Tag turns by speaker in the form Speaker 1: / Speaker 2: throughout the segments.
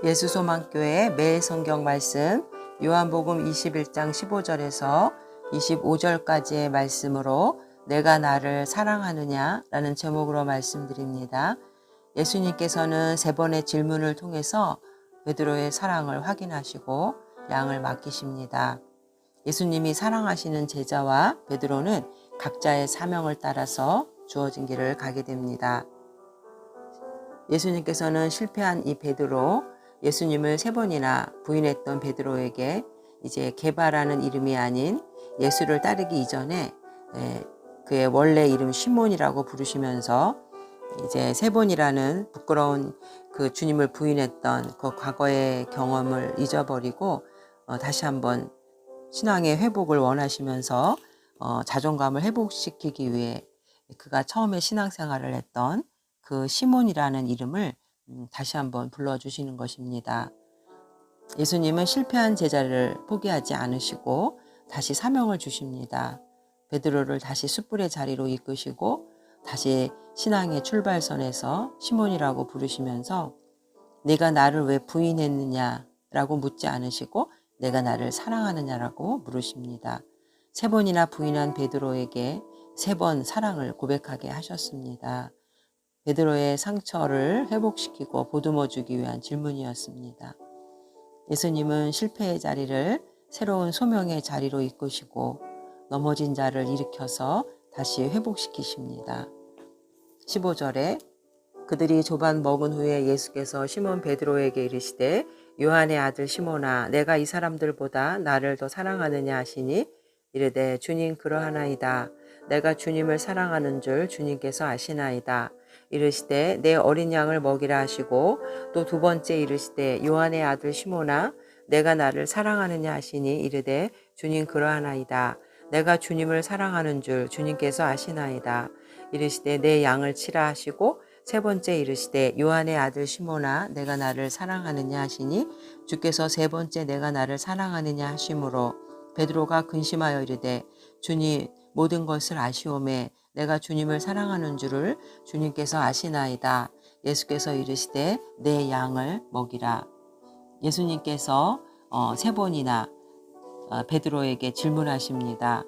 Speaker 1: 예수소망교회 매일 성경 말씀 요한복음 21장 15절에서 25절까지의 말씀으로 내가 나를 사랑하느냐 라는 제목으로 말씀드립니다. 예수님께서는 세 번의 질문을 통해서 베드로의 사랑을 확인하시고 양을 맡기십니다. 예수님이 사랑하시는 제자와 베드로는 각자의 사명을 따라서 주어진 길을 가게 됩니다. 예수님께서는 실패한 이 베드로, 예수님을 세 번이나 부인했던 베드로에게 이제 게바라는 이름이 아닌 예수를 따르기 이전에 그의 원래 이름 시몬이라고 부르시면서 이제 세 번이라는 부끄러운 그 주님을 부인했던 그 과거의 경험을 잊어버리고 다시 한번 신앙의 회복을 원하시면서 자존감을 회복시키기 위해 그가 처음에 신앙생활을 했던 그 시몬이라는 이름을 다시 한번 불러주시는 것입니다. 예수님은 실패한 제자를 포기하지 않으시고 다시 사명을 주십니다. 베드로를 다시 숯불의 자리로 이끄시고 다시 신앙의 출발선에서 시몬이라고 부르시면서 내가 나를 왜 부인했느냐라고 묻지 않으시고 내가 나를 사랑하느냐라고 물으십니다. 세 번이나 부인한 베드로에게 세 번 사랑을 고백하게 하셨습니다. 베드로의 상처를 회복시키고 보듬어 주기 위한 질문이었습니다. 예수님은 실패의 자리를 새로운 소명의 자리로 이끄시고 넘어진 자를 일으켜서 다시 회복시키십니다. 15절에 그들이 조반 먹은 후에 예수께서 시몬 베드로에게 이르시되 요한의 아들 시몬아 내가 이 사람들보다 나를 더 사랑하느냐 하시니 이르되 주님 그러하나이다. 내가 주님을 사랑하는 줄 주님께서 아시나이다. 이르시되 내 어린 양을 먹이라 하시고 또 두 번째 이르시되 요한의 아들 시몬아 내가 나를 사랑하느냐 하시니 이르되 주님 그러하나이다. 내가 주님을 사랑하는 줄 주님께서 아시나이다. 이르시되 내 양을 치라 하시고 세 번째 이르시되 요한의 아들 시몬아 내가 나를 사랑하느냐 하시니 주께서 세 번째 내가 나를 사랑하느냐 하심으로 베드로가 근심하여 이르되 주님 모든 것을 아시오매 내가 주님을 사랑하는 줄을 주님께서 아시나이다. 예수께서 이르시되 내 양을 먹이라. 예수님께서 세 번이나 베드로에게 질문하십니다.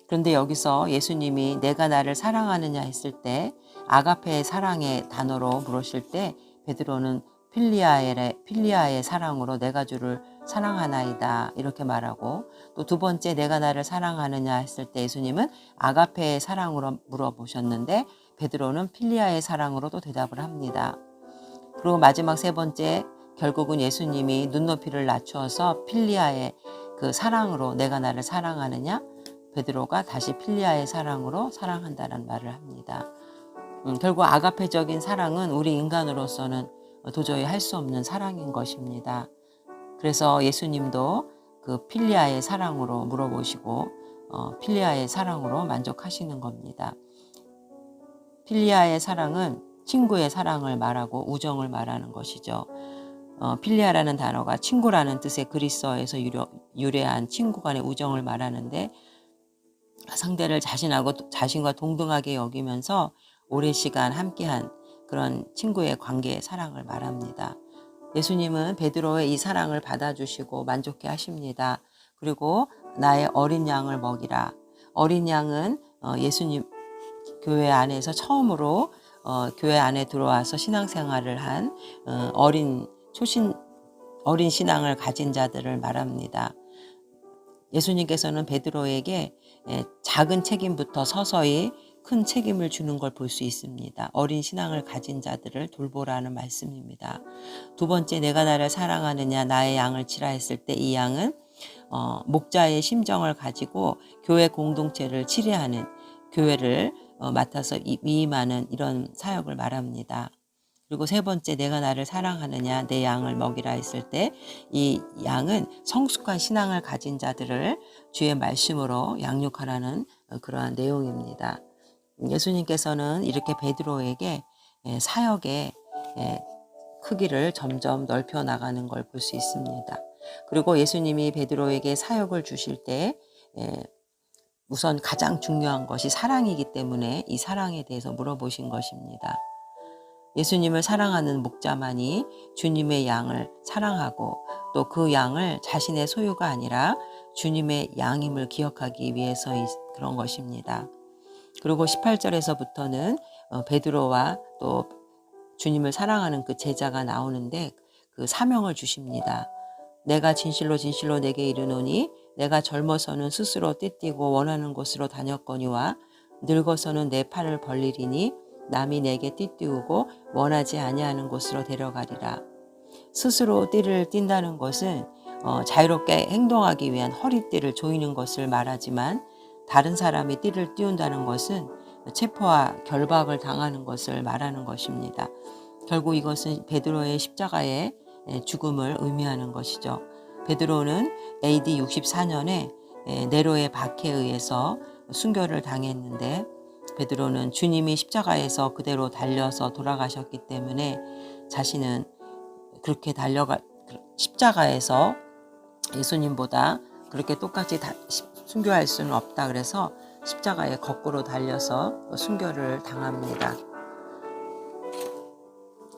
Speaker 1: 그런데 여기서 예수님이 내가 나를 사랑하느냐 했을 때 아가페의 사랑의 단어로 물으실 때 베드로는 필리아의 사랑으로 내가 주를 사랑하나이다 이렇게 말하고 또 두 번째 내가 나를 사랑하느냐 했을 때 예수님은 아가페의 사랑으로 물어보셨는데 베드로는 필리아의 사랑으로도 대답을 합니다. 그리고 마지막 세 번째 결국은 예수님이 눈높이를 낮추어서 필리아의 그 사랑으로 내가 나를 사랑하느냐 베드로가 다시 필리아의 사랑으로 사랑한다는 말을 합니다. 결국 아가페적인 사랑은 우리 인간으로서는 도저히 할 수 없는 사랑인 것입니다. 그래서 예수님도 그 필리아의 사랑으로 물어보시고 필리아의 사랑으로 만족하시는 겁니다. 필리아의 사랑은 친구의 사랑을 말하고 우정을 말하는 것이죠. 필리아라는 단어가 친구라는 뜻의 그리스어에서 유래한 친구 간의 우정을 말하는데 상대를 자신과 동등하게 여기면서 오랜 시간 함께한 그런 친구의 관계의 사랑을 말합니다. 예수님은 베드로의 이 사랑을 받아주시고 만족해 하십니다. 그리고 나의 어린 양을 먹이라. 어린 양은 예수님 교회 안에서 처음으로 교회 안에 들어와서 신앙생활을 한 어린 신앙을 가진 자들을 말합니다. 예수님께서는 베드로에게 작은 책임부터 서서히 큰 책임을 주는 걸 볼 수 있습니다. 어린 신앙을 가진 자들을 돌보라는 말씀입니다. 두 번째 내가 나를 사랑하느냐 나의 양을 치라 했을 때 이 양은 목자의 심정을 가지고 교회 공동체를 치료하는 교회를 맡아서 위임하는 이런 사역을 말합니다. 그리고 세 번째 내가 나를 사랑하느냐 내 양을 먹이라 했을 때 이 양은 성숙한 신앙을 가진 자들을 주의 말씀으로 양육하라는 그러한 내용입니다. 예수님께서는 이렇게 베드로에게 사역의 크기를 점점 넓혀 나가는 걸 볼 수 있습니다. 그리고 예수님이 베드로에게 사역을 주실 때 우선 가장 중요한 것이 사랑이기 때문에 이 사랑에 대해서 물어보신 것입니다. 예수님을 사랑하는 목자만이 주님의 양을 사랑하고 또 그 양을 자신의 소유가 아니라 주님의 양임을 기억하기 위해서 그런 것입니다. 그리고 18절에서부터는 베드로와 또 주님을 사랑하는 그 제자가 나오는데 그 사명을 주십니다. 내가 진실로 진실로 내게 이르노니 내가 젊어서는 스스로 띠띠고 원하는 곳으로 다녔거니와 늙어서는 내 팔을 벌리리니 남이 내게 띠띠우고 원하지 아니하는 곳으로 데려가리라. 스스로 띠를 띈다는 것은 자유롭게 행동하기 위한 허리띠를 조이는 것을 말하지만 다른 사람이 띠를 띄운다는 것은 체포와 결박을 당하는 것을 말하는 것입니다. 결국 이것은 베드로의 십자가의 죽음을 의미하는 것이죠. 베드로는 AD 64년에 네로의 박해에 의해서 순교를 당했는데 베드로는 주님이 십자가에서 그대로 달려서 돌아가셨기 때문에 자신은 그렇게 십자가에서 예수님보다 그렇게 똑같이 순교할 수는 없다. 그래서 십자가에 거꾸로 달려서 순교를 당합니다.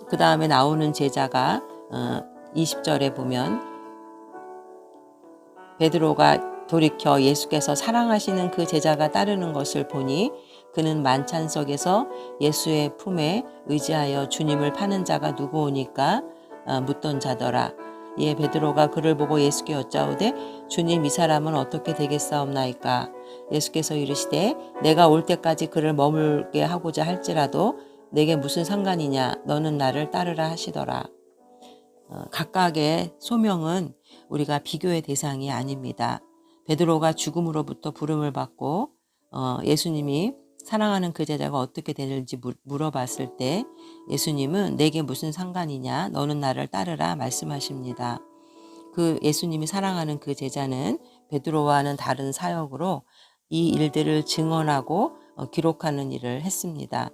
Speaker 1: 그 다음에 나오는 제자가 20절에 보면 베드로가 돌이켜 예수께서 사랑하시는 그 제자가 따르는 것을 보니 그는 만찬석에서 예수의 품에 의지하여 주님을 파는 자가 누구오니까 묻던 자더라. 이에 베드로가 그를 보고 예수께 여짜오되 주님 이 사람은 어떻게 되겠사옵나이까? 예수께서 이르시되 내가 올 때까지 그를 머물게 하고자 할지라도 내게 무슨 상관이냐? 너는 나를 따르라 하시더라. 각각의 소명은 우리가 비교의 대상이 아닙니다. 베드로가 죽음으로부터 부름을 받고 예수님이 사랑하는 그 제자가 어떻게 되는지 물어봤을 때 예수님은 내게 무슨 상관이냐? 너는 나를 따르라 말씀하십니다. 그 예수님이 사랑하는 그 제자는 베드로와는 다른 사역으로 이 일들을 증언하고 기록하는 일을 했습니다.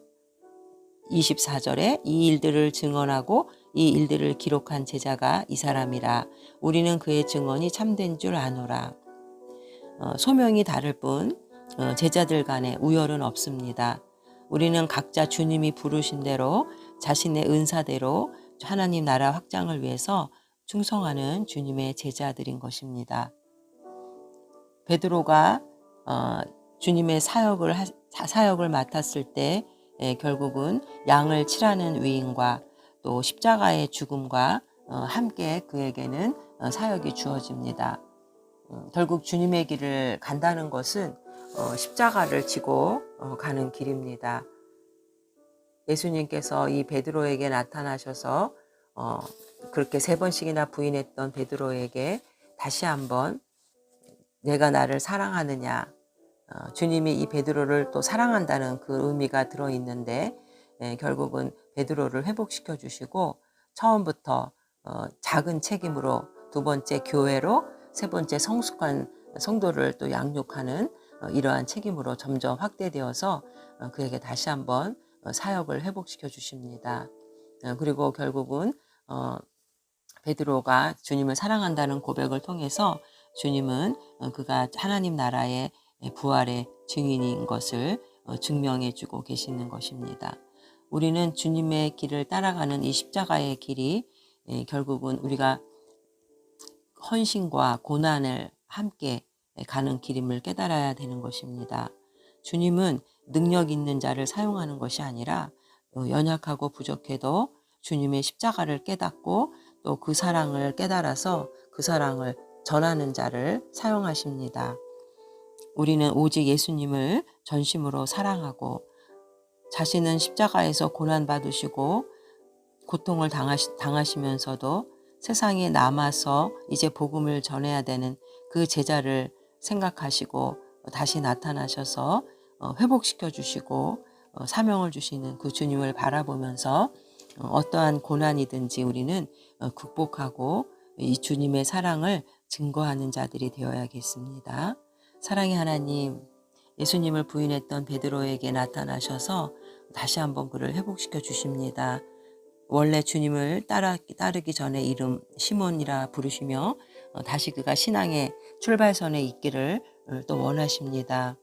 Speaker 1: 24절에 이 일들을 증언하고 이 일들을 기록한 제자가 이 사람이라. 우리는 그의 증언이 참된 줄 아노라. 소명이 다를 뿐 제자들 간에 우열은 없습니다. 우리는 각자 주님이 부르신 대로 자신의 은사대로 하나님 나라 확장을 위해서 충성하는 주님의 제자들인 것입니다. 베드로가 주님의 사역을 맡았을 때 결국은 양을 칠하는 위임과 또 십자가의 죽음과 함께 그에게는 사역이 주어집니다. 결국 주님의 길을 간다는 것은 십자가를 지고 가는 길입니다. 예수님께서 이 베드로에게 나타나셔서 그렇게 3번씩이나 부인했던 베드로에게 다시 한번 내가 나를 사랑하느냐, 주님이 이 베드로를 또 사랑한다는 그 의미가 들어있는데 결국은 베드로를 회복시켜 주시고 처음부터 작은 책임으로 2번째 교회로 3번째 성숙한 성도를 또 양육하는 이러한 책임으로 점점 확대되어서 그에게 다시 한번 사역을 회복시켜 주십니다. 그리고 결국은 베드로가 주님을 사랑한다는 고백을 통해서 주님은 그가 하나님 나라의 부활의 증인인 것을 증명해 주고 계시는 것입니다. 우리는 주님의 길을 따라가는 이 십자가의 길이 결국은 우리가 헌신과 고난을 함께 가는 길임을 깨달아야 되는 것입니다. 주님은 능력 있는 자를 사용하는 것이 아니라 연약하고 부족해도 주님의 십자가를 깨닫고 또 그 사랑을 깨달아서 그 사랑을 전하는 자를 사용하십니다. 우리는 오직 예수님을 전심으로 사랑하고 자신은 십자가에서 고난받으시고 고통을 당하시면서도 세상에 남아서 이제 복음을 전해야 되는 그 제자를 생각하시고 다시 나타나셔서 회복시켜 주시고 사명을 주시는 그 주님을 바라보면서 어떠한 고난이든지 우리는 극복하고 이 주님의 사랑을 증거하는 자들이 되어야겠습니다. 사랑의 하나님, 예수님을 부인했던 베드로에게 나타나셔서 다시 한번 그를 회복시켜 주십니다. 원래 주님을 따르기 전에 이름 시몬이라 부르시며 다시 그가 신앙의 출발선에 있기를 또 원하십니다.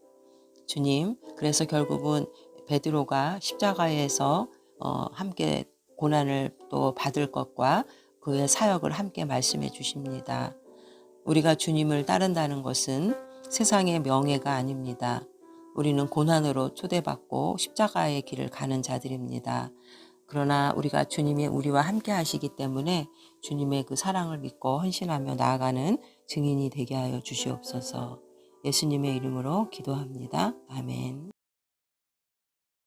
Speaker 1: 주님, 그래서 결국은 베드로가 십자가에서 함께 고난을 또 받을 것과 그의 사역을 함께 말씀해 주십니다. 우리가 주님을 따른다는 것은 세상의 명예가 아닙니다. 우리는 고난으로 초대받고 십자가의 길을 가는 자들입니다. 그러나 우리가 주님이 우리와 함께 하시기 때문에 주님의 그 사랑을 믿고 헌신하며 나아가는 증인이 되게 하여 주시옵소서. 예수님의 이름으로 기도합니다. 아멘.